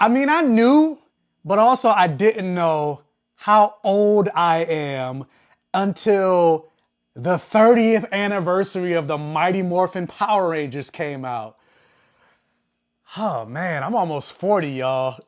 I mean, I knew, but also I didn't know how old I am until the 30th anniversary of the Mighty Morphin Power Rangers came out. Oh man, I'm almost 40, y'all.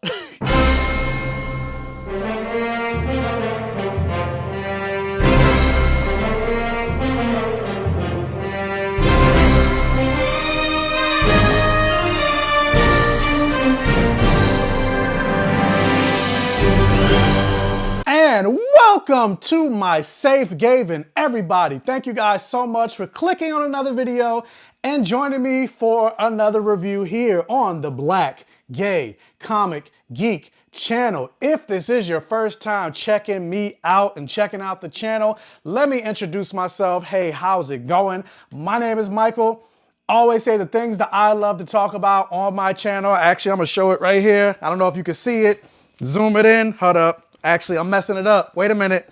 And welcome to my Safe Gayven, everybody. Thank you guys so much for clicking on another video and joining me for another review here on the Black Gay Comic Geek channel. If this is your first time checking me out and checking out the channel, let me introduce myself. Hey, how's it going? My name is Michael. Always say the things that I love to talk about on my channel. Actually, I'm gonna show it right here. I don't know if you can see it. Zoom it in. Hold up. Actually, I'm messing it up. Wait a minute.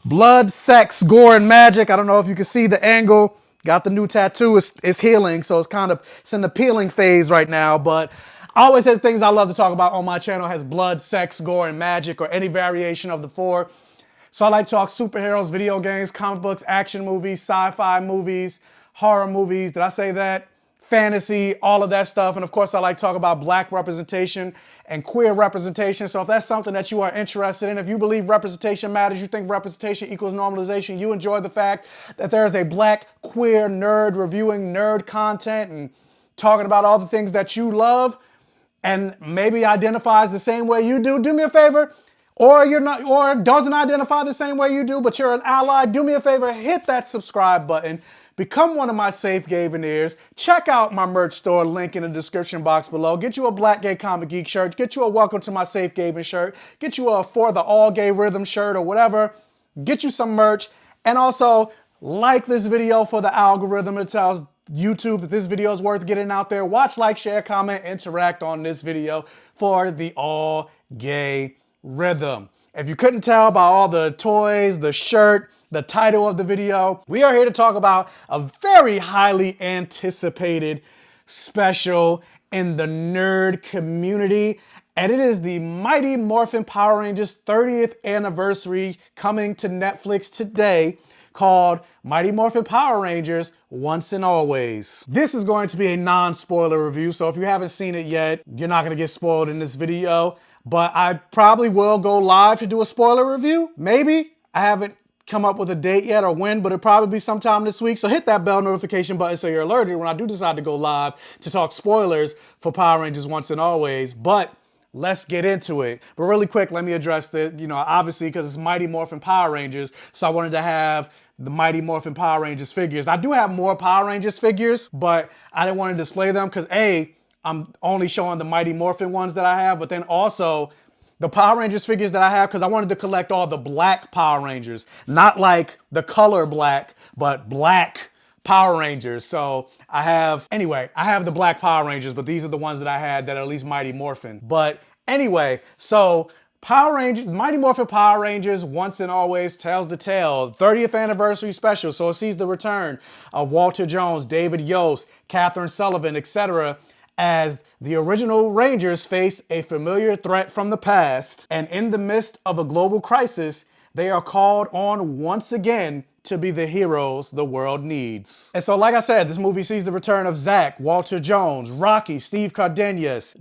Blood, sex, gore, and magic. I don't know if you can see the angle. Got the new tattoo. It's healing, so it's in the peeling phase right now. But I always say the things I love to talk about on my channel has blood, sex, gore, and magic, or any variation of the four. So I like to talk superheroes, video games, comic books, action movies, sci-fi movies, horror movies. Did I say that? Fantasy, all of that stuff. And of course, I like to talk about black representation and queer representation. So if that's something that you are interested in, if you believe representation matters, you think representation equals normalization, you enjoy the fact that there is a black queer nerd reviewing nerd content and talking about all the things that you love and maybe identifies the same way you do me a favor. Or you're not, or doesn't identify the same way you do, but you're an ally, do me a favor, hit that subscribe button. Become one of my Safe Gayveneers. Check out my merch store, link in the description box below. Get you a Black Gay Comic Geek shirt. Get you a Welcome to My Safe Gayven shirt. Get you a For the All Gay Rhythm shirt or whatever. Get you some merch. And also, like this video for the algorithm. It tells YouTube that this video is worth getting out there. Watch, like, share, comment, interact on this video for the All Gay Rhythm. If you couldn't tell by all the toys, the shirt, the title of the video, we are here to talk about a very highly anticipated special in the nerd community. And it is the Mighty Morphin Power Rangers 30th anniversary coming to Netflix today, called Mighty Morphin Power Rangers Once and Always. This is going to be a non-spoiler review, so if you haven't seen it yet, you're not gonna get spoiled in this video, but I probably will go live to do a spoiler review, maybe. I haven't come up with a date yet or when, but it'll probably be sometime this week. So hit that bell notification button so you're alerted when I do decide to go live to talk spoilers for Power Rangers Once and Always. But let's get into it. But really quick, let me address this, obviously because it's Mighty Morphin Power Rangers. So I wanted to have the Mighty Morphin Power Rangers figures. I do have more Power Rangers figures, but I didn't want to display them because A, I'm only showing the Mighty Morphin ones that I have, but then also the Power Rangers figures that I have, because I wanted to collect all the black Power Rangers, not like the color black, but black Power Rangers. So I have the black Power Rangers, but these are the ones that I had that are at least Mighty Morphin. But anyway, so Mighty Morphin Power Rangers Once and Always tells the tale. 30th anniversary special, so it sees the return of Walter Jones, David Yost, Catherine Sullivan, etc., as the original Rangers face a familiar threat from the past, and in the midst of a global crisis, they are called on once again to be the heroes the world needs. And so, like I said, this movie sees the return of Zach, Walter Jones, Rocky, Steve Cardenas,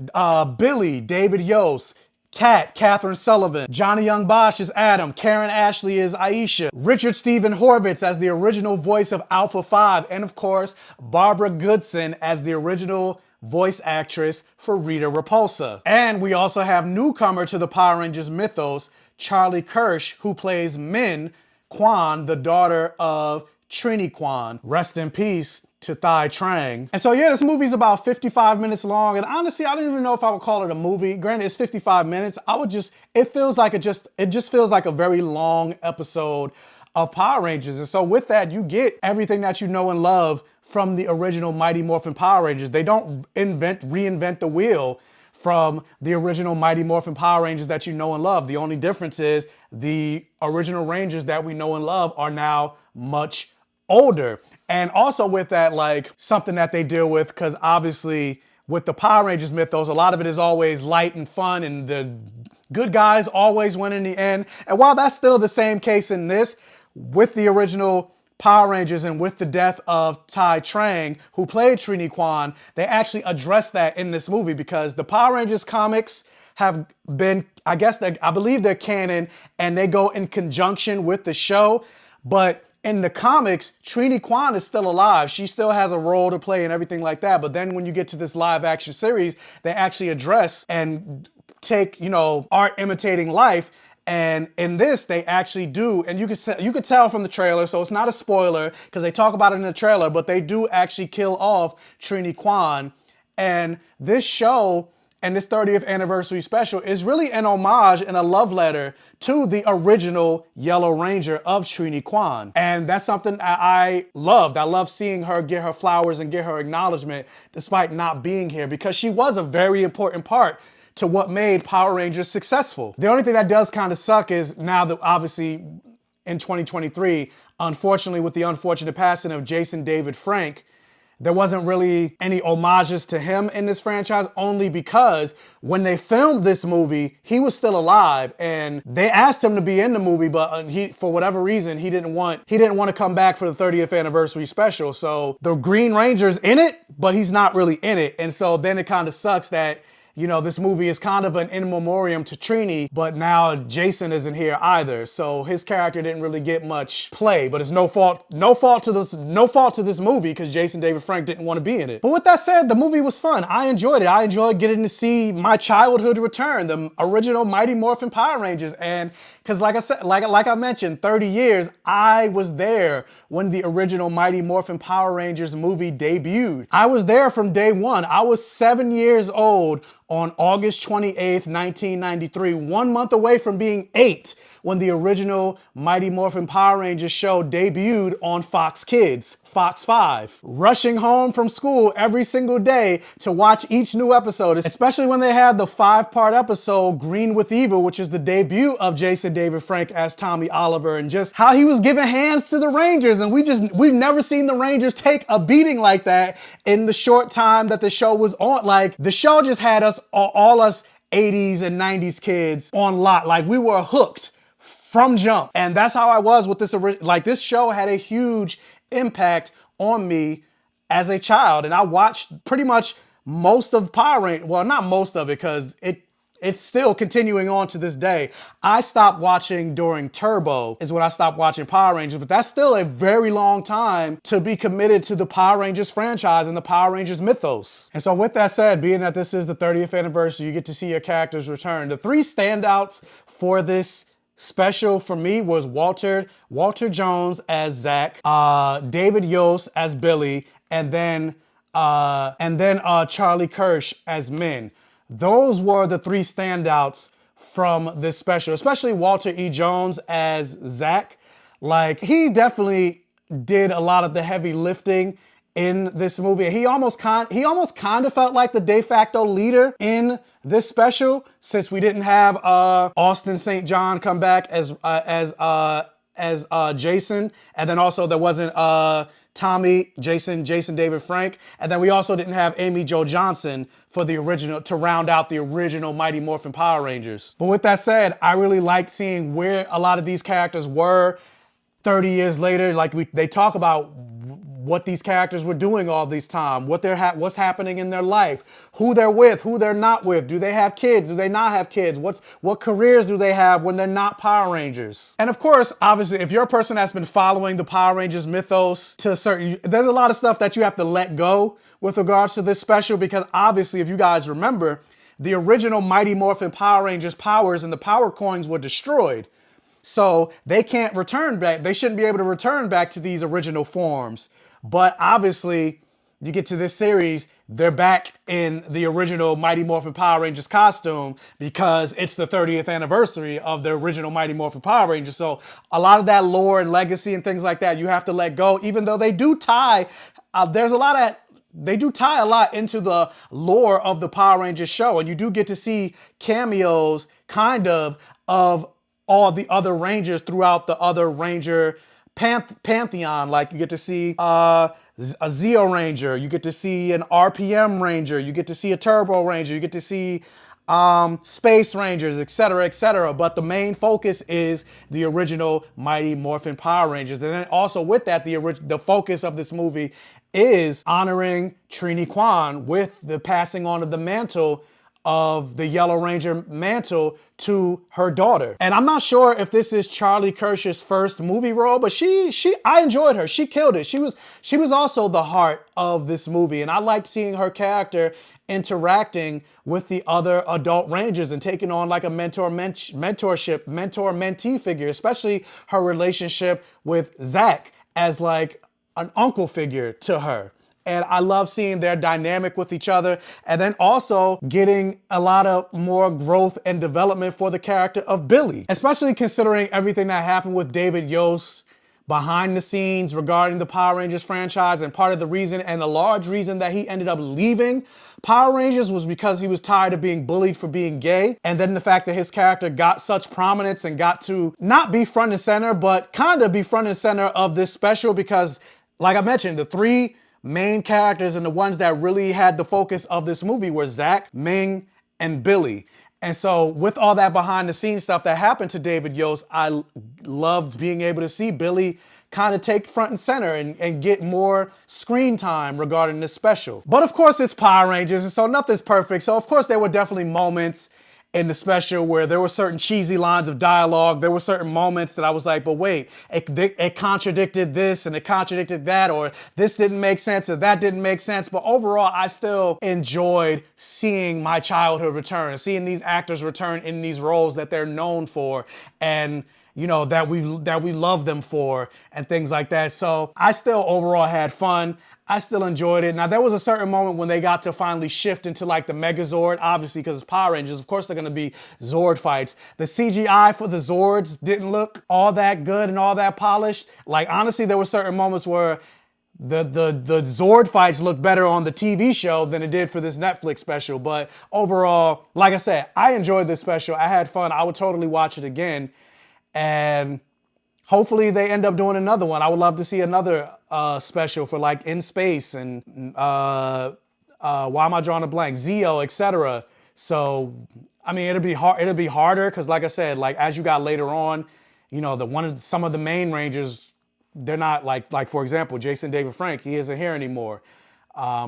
Billy, David Yost, Kat, Catherine Sullivan, Johnny Young Bosch as Adam, Karen Ashley as Aisha, Richard Stephen Horvitz as the original voice of Alpha 5, and of course, Barbara Goodson as the original voice actress for Rita Repulsa. And we also have newcomer to the Power Rangers mythos, Charlie Kirsch, who plays Min Quan, the daughter of Trini Quan. Rest in peace to Thai Trang. And so yeah, this movie's about 55 minutes long, and honestly, I don't even know if I would call it a movie. Granted, it's 55 minutes. It just feels like a very long episode of Power Rangers. And so with that, you get everything that you know and love from the original Mighty Morphin Power Rangers. They don't reinvent the wheel from the original Mighty Morphin Power Rangers that you know and love. The only difference is the original Rangers that we know and love are now much older. And also with that, like, something that they deal with, because obviously with the Power Rangers mythos, a lot of it is always light and fun, and the good guys always win in the end. And while that's still the same case in this, with the original Power Rangers and with the death of Tai Trang, who played Trini Kwan, they actually addressed that in this movie, because the Power Rangers comics have been, I believe they're canon, and they go in conjunction with the show. But in the comics, Trini Kwan is still alive. She still has a role to play and everything like that. But then when you get to this live action series, they actually address and take, art imitating life. And in this, they actually do, and you could tell from the trailer, so it's not a spoiler because they talk about it in the trailer, but they do actually kill off Trini Kwan. And this show and this 30th anniversary special is really an homage and a love letter to the original Yellow Ranger of Trini Kwan. And that's something I loved. I love seeing her get her flowers and get her acknowledgement despite not being here, because she was a very important part to what made Power Rangers successful. The only thing that does kind of suck is now that obviously in 2023, unfortunately with the unfortunate passing of Jason David Frank, there wasn't really any homages to him in this franchise, only because when they filmed this movie, he was still alive, and they asked him to be in the movie, but for whatever reason, he didn't want to come back for the 30th anniversary special. So the Green Ranger's in it, but he's not really in it. And so then it kind of sucks that, this movie is kind of an in memoriam to Trini, but now Jason isn't here either. So his character didn't really get much play, but it's no fault to this movie, because Jason David Frank didn't want to be in it. But with that said, the movie was fun. I enjoyed it. I enjoyed getting to see my childhood return, the original Mighty Morphin Power Rangers. And because like I said, like I mentioned, 30 years, I was there when the original Mighty Morphin Power Rangers movie debuted. I was there from day one. I was 7 years old on August 28th, 1993, 1 month away from being 8, when the original Mighty Morphin Power Rangers show debuted on Fox Kids, Fox 5. Rushing home from school every single day to watch each new episode, especially when they had the 5-part episode Green with Evil, which is the debut of Jason David Frank as Tommy Oliver, and just how he was giving hands to the Rangers. And we've never seen the Rangers take a beating like that in the short time that the show was on. Like, the show just had us, all us 80s and 90s kids on lock. Like, we were hooked from jump. And that's how I was with this. Like, this show had a huge impact on me as a child. And I watched pretty much most of Power Rangers. Well, not most of it, because it's still continuing on to this day. I stopped watching during Turbo is when I stopped watching Power Rangers, but that's still a very long time to be committed to the Power Rangers franchise and the Power Rangers mythos. And so with that said, being that this is the 30th anniversary, you get to see your characters return. The 3 standouts for this special for me was Walter Jones as Zach, David Yost as Billy, and then Charlie Kirsch as Min. Those were the 3 standouts from this special, especially Walter E. Jones as Zach. Like, he definitely did a lot of the heavy lifting in this movie. He almost kind of felt like the de facto leader in this special, since we didn't have Austin St. John come back as Jason, and then also there wasn't Jason David Frank, and then we also didn't have Amy Jo Johnson for the original, to round out the original Mighty Morphin Power Rangers. But with that said, I really liked seeing where a lot of these characters were 30 years later. Like, they talk about what these characters were doing all this time, what's happening in their life, who they're with, who they're not with. Do they have kids? Do they not have kids? What careers do they have when they're not Power Rangers? And of course, obviously, if you're a person that's been following the Power Rangers mythos to a certain, there's a lot of stuff that you have to let go with regards to this special, because obviously, if you guys remember, the original Mighty Morphin Power Rangers powers and the power coins were destroyed. So they can't return back. They shouldn't be able to return back to these original forms. But obviously, you get to this series, they're back in the original Mighty Morphin Power Rangers costume, because it's the 30th anniversary of the original Mighty Morphin Power Rangers. So a lot of that lore and legacy and things like that, you have to let go, even though they do tie, they do tie a lot into the lore of the Power Rangers show. And you do get to see cameos, kind of all the other Rangers throughout the other Ranger pantheon. Like you get to see a Zeo Ranger, you get to see an RPM Ranger, you get to see a Turbo Ranger, you get to see Space Rangers, etc., etc. But the main focus is the original Mighty Morphin Power Rangers. And then also with that, the focus of this movie is honoring Trini Kwan with the passing on of the mantle of the Yellow Ranger mantle to her daughter. And I'm not sure if this is Charlie Kirsch's first movie role, but I enjoyed her. She killed it. She was also the heart of this movie, and I liked seeing her character interacting with the other adult Rangers and taking on like a mentor-mentee figure, especially her relationship with Zach as like an uncle figure to her. And I love seeing their dynamic with each other. And then also getting a lot of more growth and development for the character of Billy, especially considering everything that happened with David Yost behind the scenes regarding the Power Rangers franchise. And part of the reason, and a large reason, that he ended up leaving Power Rangers was because he was tired of being bullied for being gay. And then the fact that his character got such prominence and got to not be front and center, but kind of be front and center of this special, because like I mentioned, the three main characters and the ones that really had the focus of this movie were Zach, Ming, and Billy. And so with all that behind the scenes stuff that happened to David Yost, I loved being able to see Billy kind of take front and center and get more screen time regarding this special. But of course it's Power Rangers, and so nothing's perfect. So of course there were definitely moments in the special where there were certain cheesy lines of dialogue. There were certain moments that I was like, but wait, it contradicted this and it contradicted that, or this didn't make sense or that didn't make sense. But overall, I still enjoyed seeing my childhood return, seeing these actors return in these roles that they're known for, and you know, that we love them for, and things like that. So I still overall had fun. I still enjoyed it. Now, there was a certain moment when they got to finally shift into like the Megazord, obviously because it's Power Rangers. Of course, they're going to be Zord fights. The CGI for the Zords didn't look all that good and all that polished. Like, honestly, there were certain moments where the Zord fights looked better on the TV show than it did for this Netflix special. But overall, like I said, I enjoyed this special. I had fun. I would totally watch it again. And hopefully they end up doing another one. I would love to see another special for like In Space and why am I drawing a blank? Zeo, etc. So I mean, it'll be hard. It'll be harder because, like I said, like as you got later on, you know, some of the main Rangers, they're not like for example, Jason David Frank, he isn't here anymore.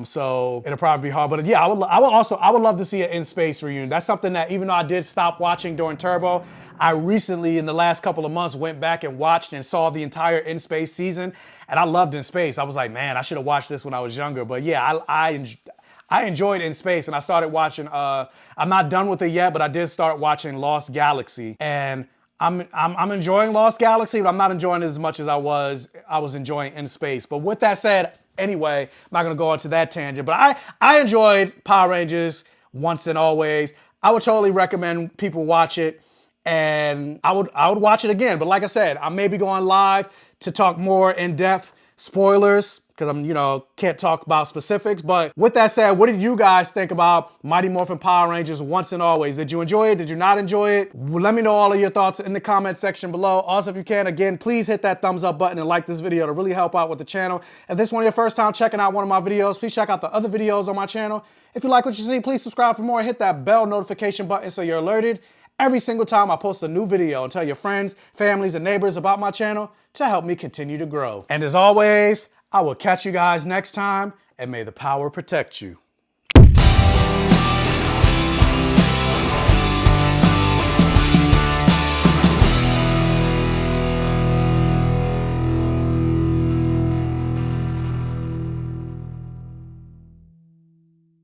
So it'll probably be hard, but yeah, I would love to see an In Space reunion. That's something that, even though I did stop watching during Turbo, I recently, in the last couple of months, went back and watched and saw the entire In Space season, and I loved In Space. I was like, man, I should have watched this when I was younger. But yeah, I enjoyed In Space, and I started watching. I'm not done with it yet, but I did start watching Lost Galaxy, and I'm enjoying Lost Galaxy, but I'm not enjoying it as much as I was enjoying In Space. But with that said, anyway, I'm not gonna go into that tangent, but I enjoyed Power Rangers once and always. I would totally recommend people watch it, and I would watch it again. But like I said, I may be going live to talk more in depth spoilers, because I'm, you know, can't talk about specifics. But with that said, what did you guys think about Mighty Morphin Power Rangers Once and Always? Did you enjoy it? Did you not enjoy it? Let me know all of your thoughts in the comment section below. Also, if you can, again, please hit that thumbs up button and like this video to really help out with the channel. If this is one of your first time checking out one of my videos, please check out the other videos on my channel. If you like what you see, please subscribe for more and hit that bell notification button so you're alerted every single time I post a new video, and tell your friends, families, and neighbors about my channel to help me continue to grow. And as always, I will catch you guys next time, and may the power protect you.